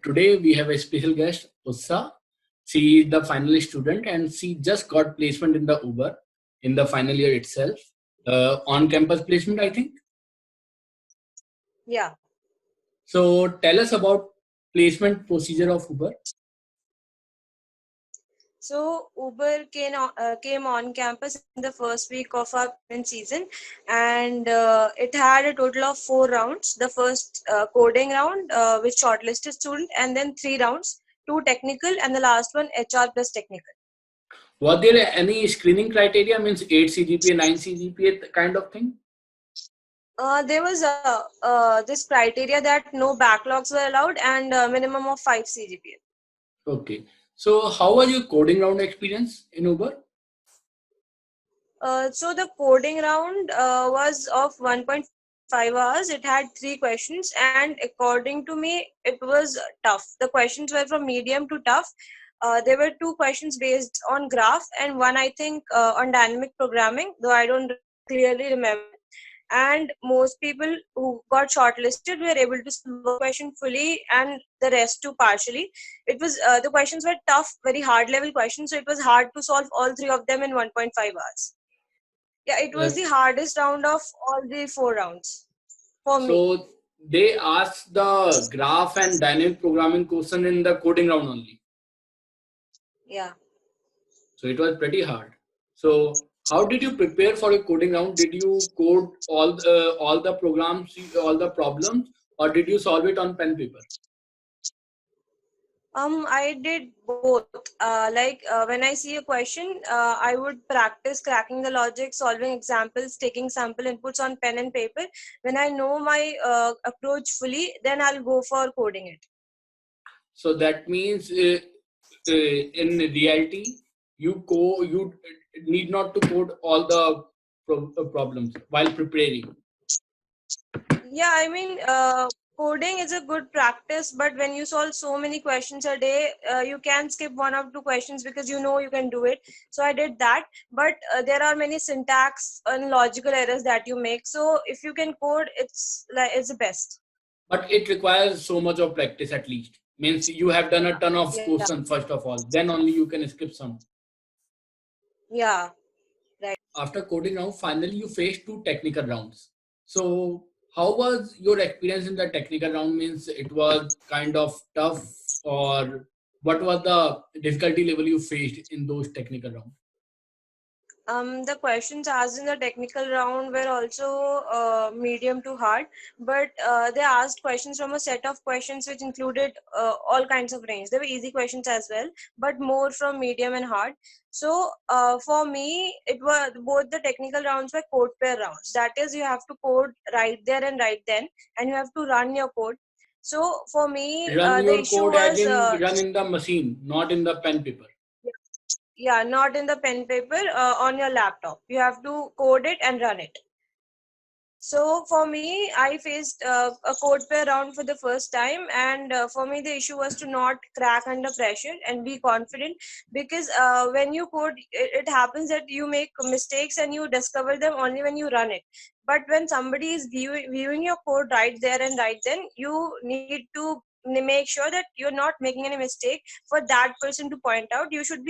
Today we have a special guest, Utsa. She is the final student and she just got placement in the Uber in the final year itself. On-campus placement, I think. Yeah. So tell us about placement procedure of Uber. So Uber came on campus in the first week of our parent season, and it had a total of 4 rounds. The first coding round with shortlisted student, and then 3 rounds, 2 technical, and the last one HR plus technical. Was there any screening criteria? Means 8 CGPA, 9 CGPA kind of thing? There was this criteria that no backlogs were allowed and a minimum of 5 CGPA. Okay. So how was your coding round experience in Uber? So the coding round was of 1.5 hours. It had 3 questions, and according to me, it was tough. The questions were from medium to tough. There were 2 questions based on graph, and one I think on dynamic programming, though I don't clearly remember. And most people who got shortlisted were able to solve one question fully and the rest too partially. It was the questions were tough, very hard level questions, so it was hard to solve all 3 of them in 1.5 hours. Yeah, it Uh, was the hardest round of all the 4 rounds for me. so they asked the graph and dynamic programming question in the coding round only. Yeah. So it was pretty hard. So how did you prepare for a coding round? Did you code all the programs, all the problems, or did you solve it on pen paper? I did both. When I see a question, I would practice cracking the logic, solving examples, taking sample inputs on pen and paper. When I know my approach fully, then I'll go for coding it. So that means in reality, you need not to code all the problems while preparing. Yeah, I mean, coding is a good practice, but when you solve so many questions a day, you can skip 1 or 2 questions because you know you can do it. So I did that, but there are many syntax and logical errors that you make. So if you can code, it's the best. But it requires so much of practice at least. Means you have done a ton of Yeah, questions first of all, then only you can skip some. yeah, right. After coding round, finally you faced two technical rounds. So how was your experience in the technical round? Means it was kind of tough, or what was the difficulty level you faced in those technical rounds? The questions asked in the technical round were also medium to hard, but they asked questions from a set of questions which included all kinds of range. There were easy questions as well, but more from medium and hard. So for me, it was both the technical rounds were code pair rounds. That is, you have to code right there and right then, and you have to run your code. So for me, Run the your issue code as was in run in the machine, not in the pen paper. yeah, not in the pen paper on your laptop. You have to code it and run it. So for me, I faced a code pair round for the first time, and for me the issue was to not crack under pressure and be confident, because when you code, it happens that you make mistakes and you discover them only when you run it. But when somebody is viewing your code right there and right then, you need to make sure that you're not making any mistake for that person to point out. You should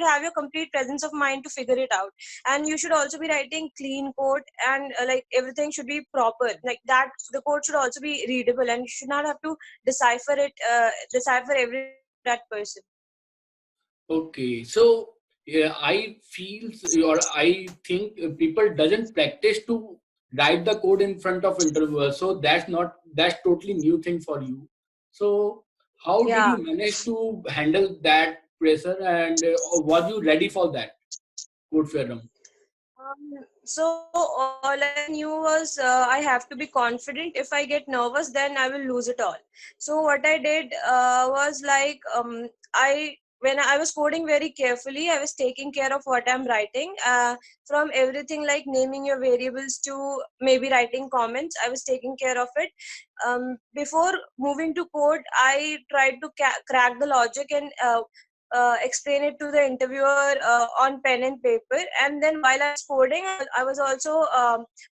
have your complete presence of mind to figure it out, and you should also be writing clean code, and like everything should be proper, like that the code should also be readable, and you should not have to decipher everything for that person. Okay, so yeah, I feel or I think people doesn't practice to write the code in front of interviewers. So that's totally new thing for you. So how did Yeah. you manage to handle that pressure, and was you ready for that code fair round? So all I knew was I have to be confident. If I get nervous, then I will lose it all. So what I did was like I when I was coding very carefully, I was taking care of what I'm writing. From everything like naming your variables to maybe writing comments, I was taking care of it. Before moving to code, I tried to crack the logic and explain it to the interviewer on pen and paper. And then while I was coding, I was also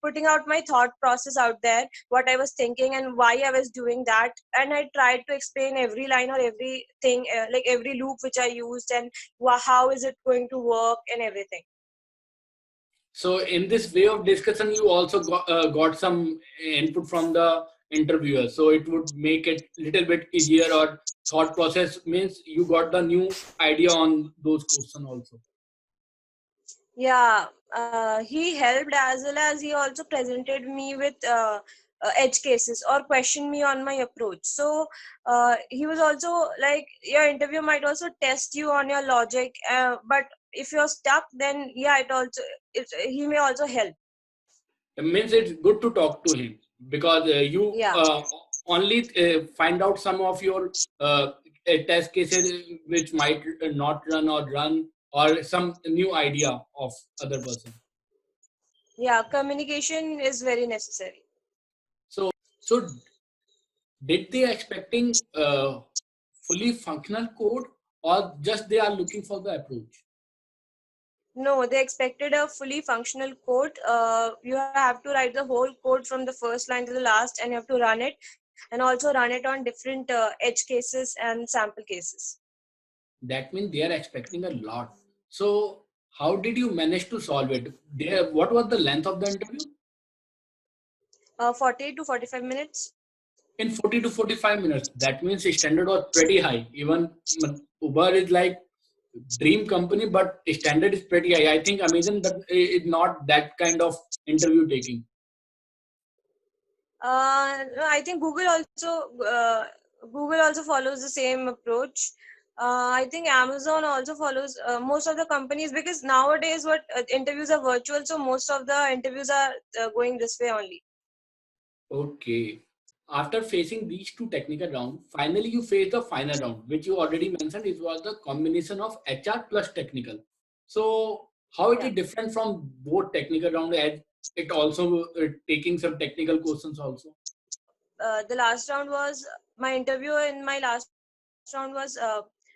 putting out my thought process out there, what I was thinking and why I was doing that. And I tried to explain every line or everything, like every loop which I used, and how is it going to work and everything. So in this way of discussion, you also got some input from the interviewer. So it would make it little bit easier, or thought process means you got the new idea on those questions also. Yeah, he helped, as well as he also presented me with edge cases or questioned me on my approach. So he was also like, your interview might also test you on your logic, but if you're stuck, then yeah, he may also help. It means it's good to talk to him, because you Yeah. only find out some of your test cases which might not run or run, or some new idea of other person. Yeah, communication is very necessary. So did they expecting fully functional code, or just they are looking for the approach? No, they expected a fully functional code. You have to write the whole code from the first line to the last, and you have to run it, and also run it on different edge cases and sample cases. That means they are expecting a lot. So how did you manage to solve it? What was the length of the interview? 40 to 45 minutes. In 40 to 45 minutes. That means the standard was pretty high. Even Uber is like dream company, but standard is pretty high. I think Amazon but is not that kind of interview taking. No, I think Google also follows the same approach. I think Amazon also follows most of the companies, because nowadays what interviews are virtual, so most of the interviews are going this way only. Okay. After facing these two technical rounds, finally you face the final round, which you already mentioned. It was the combination of HR plus technical. So how it Yeah. is different from both technical round, and it also taking some technical questions also. The last round was my interviewer in my last round was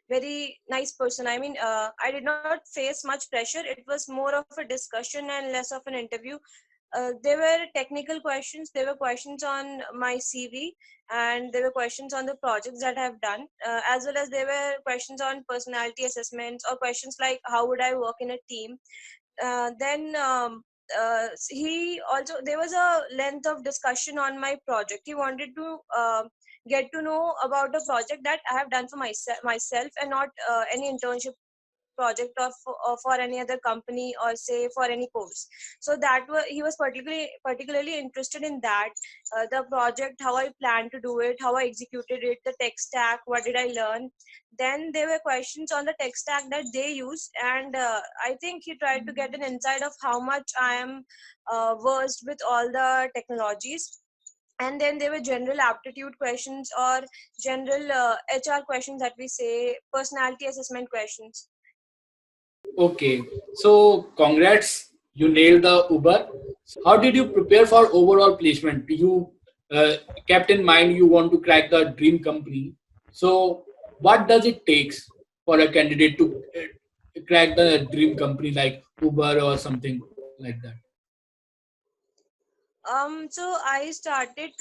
very nice person. I mean, I did not face much pressure. It was more of a discussion and less of an interview. There were technical questions, there were questions on my CV, and there were questions on the projects that I have done, as well as there were questions on personality assessments, or questions like how would I work in a team. Then he also, there was a length of discussion on my project. He wanted to get to know about a project that I have done for myself, and not any internship project or for any other company, or say for any course. So he was particularly interested in that, the project, how I planned to do it, how I executed it, the tech stack, what did I learn. Then there were questions on the tech stack that they use, and I think he tried to get an insight of how much I am versed with all the technologies. And then there were general aptitude questions, or general HR questions, that we say personality assessment questions. Okay. So congrats, you nailed the Uber. How did you prepare for overall placement? You uh, kept in mind you want to crack the dream company. So what does it takes for a candidate to crack the dream company like Uber or something like that? So I started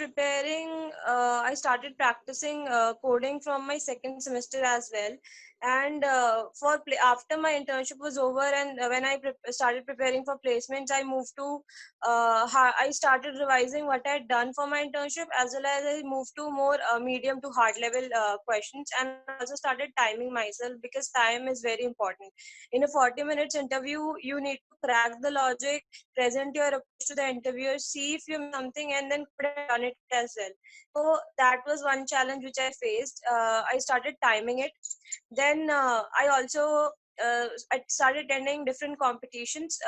practicing coding from my second semester as well. And after my internship was over, and when I started preparing for placements, I moved to I started revising what I had done for my internship, as well as I moved to more medium to hard level questions, and also started timing myself, because time is very important. In a 40 minutes interview, you need to crack the logic, present your approach to the interviewer, see if you missed something, and then could have done it as well. So that was one challenge which I faced. I started timing it. Then I started attending different competitions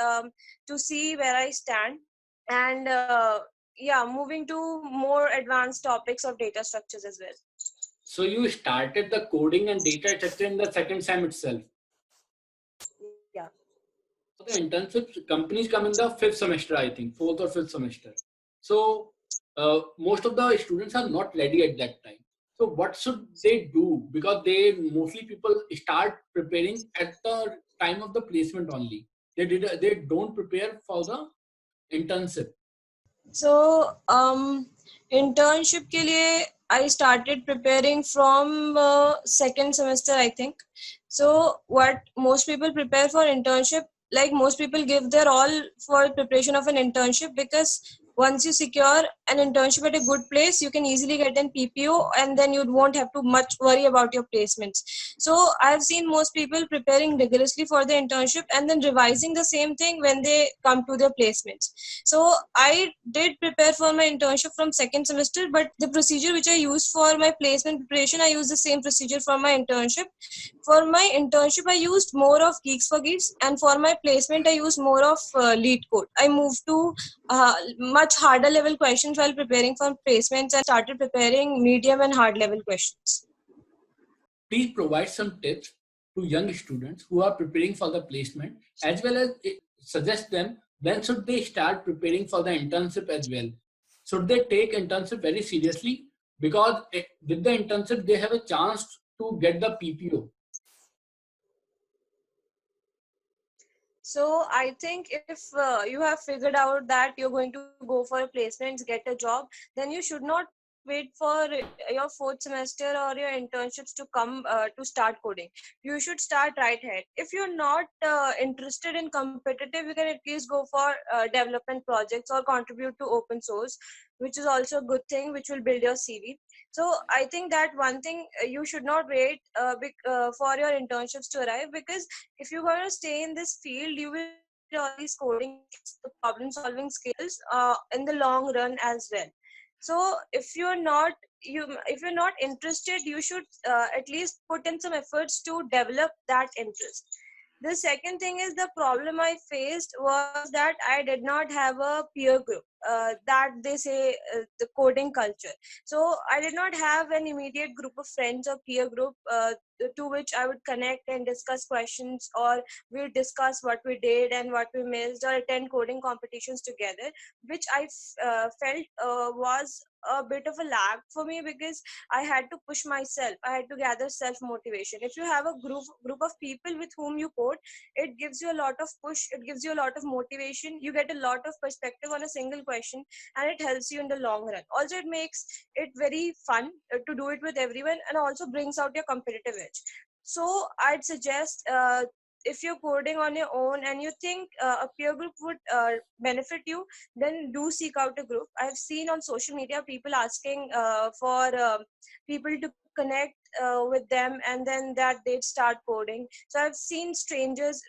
to see where I stand. And yeah, moving to more advanced topics of data structures as well. So you started the coding and data structure in the second sem itself. Yeah. So the internship companies come in the fifth semester, I think, fourth or fifth semester. So most of the students are not ready at that time. So what should they do? Because they mostly people start preparing at the time of the placement only. They don't prepare for the internship. So internship के लिए I started preparing from second semester, I think. So what most people prepare for internship, like most people give their all for preparation of an internship, because once you secure an internship at a good place, you can easily get an PPO, and then you won't have to much worry about your placements. So I've seen most people preparing rigorously for the internship and then revising the same thing when they come to their placements. So I did prepare for my internship from second semester, but the procedure which I used for my placement preparation, I used the same procedure for my internship. For my internship, I used more of Geeks for Geeks, and for my placement, I used more of Lead Code. I moved to much harder level questions while preparing for placements, and started preparing medium and hard level questions. Please provide some tips to young students who are preparing for the placement, as well as suggest them when should they start preparing for the internship as well. Should they take internship very seriously? Because with the internship, they have a chance to get the PPO. So I think if you have figured out that you're going to go for a placements, get a job, then you should not wait for your fourth semester or your internships to come to start coding. You should start right ahead. If you're not interested in competitive, you can at least go for development projects or contribute to open source, which is also a good thing, which will build your CV. So I think that one thing, you should not wait for your internships to arrive, because if you're going to stay in this field, you will need all these coding skills, the problem solving skills in the long run as well. So if you're not interested, you should at least put in some efforts to develop that interest. The second thing is, the problem I faced was that I did not have a peer group, that they say the coding culture. So I did not have an immediate group of friends or peer group to which I would connect and discuss questions, or we discuss what we did and what we missed, or attend coding competitions together, which I felt was a bit of a lag for me, because I had to push myself. I had to gather self motivation. If you have a group of people with whom you code, it gives you a lot of push. It gives you a lot of motivation. You get a lot of perspective on a single question, and it helps you in the long run. Also, it makes it very fun to do it with everyone, and also brings out your competitive edge. So I'd suggest, if you're coding on your own and you think a peer group would benefit you, then do seek out a group. I've seen on social media people asking for people to connect with them, and then that they'd start coding. So I've seen strangers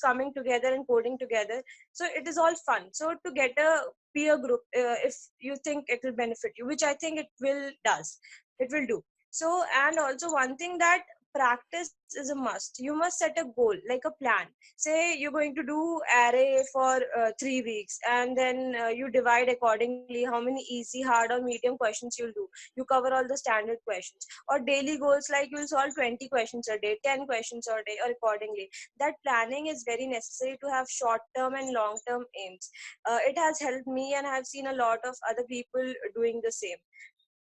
coming together and coding together. So it is all fun. So to get a peer group, if you think it will benefit you, which I think it will do. So, and also one thing, that practice is a must. You must set a goal, like a plan. Say you're going to do array for 3 weeks, and then you divide accordingly how many easy, hard, or medium questions you'll do. You cover all the standard questions. Or daily goals, like you'll solve 20 questions a day, 10 questions a day, or accordingly. That planning is very necessary to have short term and long term aims. It has helped me, and I've seen a lot of other people doing the same.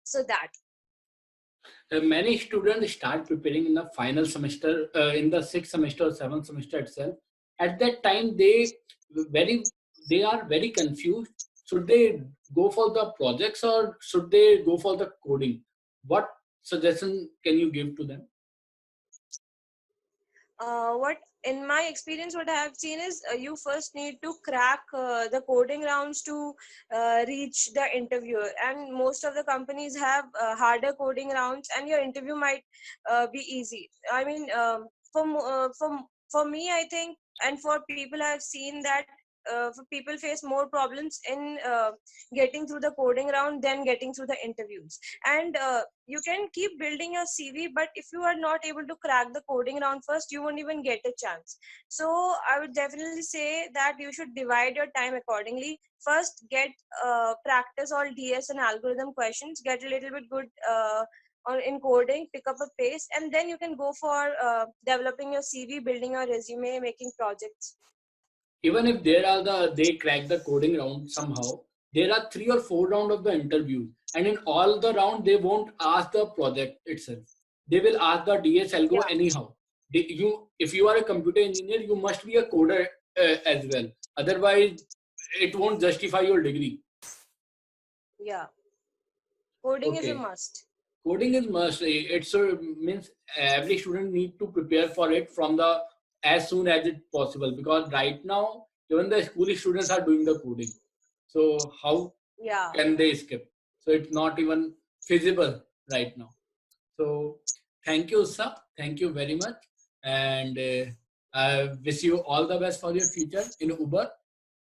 So that. Many students start preparing in the final semester, in the sixth semester or seventh semester itself. At that time, very they are very confused. Should they go for the projects or should they go for the coding? What suggestion can you give to them? What in my experience, what I have seen is, you first need to crack the coding rounds to reach the interviewer, and most of the companies have harder coding rounds, and your interview might be easy. I mean, for me, I think, and for people, I've seen that for people face more problems in getting through the coding round than getting through the interviews. And you can keep building your CV, but if you are not able to crack the coding round first, you won't even get a chance. So I would definitely say that you should divide your time accordingly. First, get practice all DS and algorithm questions, get a little bit good in coding, pick up a pace, and then you can go for developing your CV, building your resume, making projects. Even if they crack the coding round somehow, there are 3 or 4 rounds of the interview, and in all the round they won't ask the project itself. They will ask the DS algo Yeah. anyhow. If you are a computer engineer, you must be a coder as well. Otherwise, it won't justify your degree. Yeah. Coding is a Okay. must. Coding is must. It's a means every student need to prepare for it from the as soon as it possible, because right now even the school students are doing the coding. So how Yeah. can they skip? So it's not even feasible right now. So thank you, sir. Thank you very much, and I wish you all the best for your future in Uber.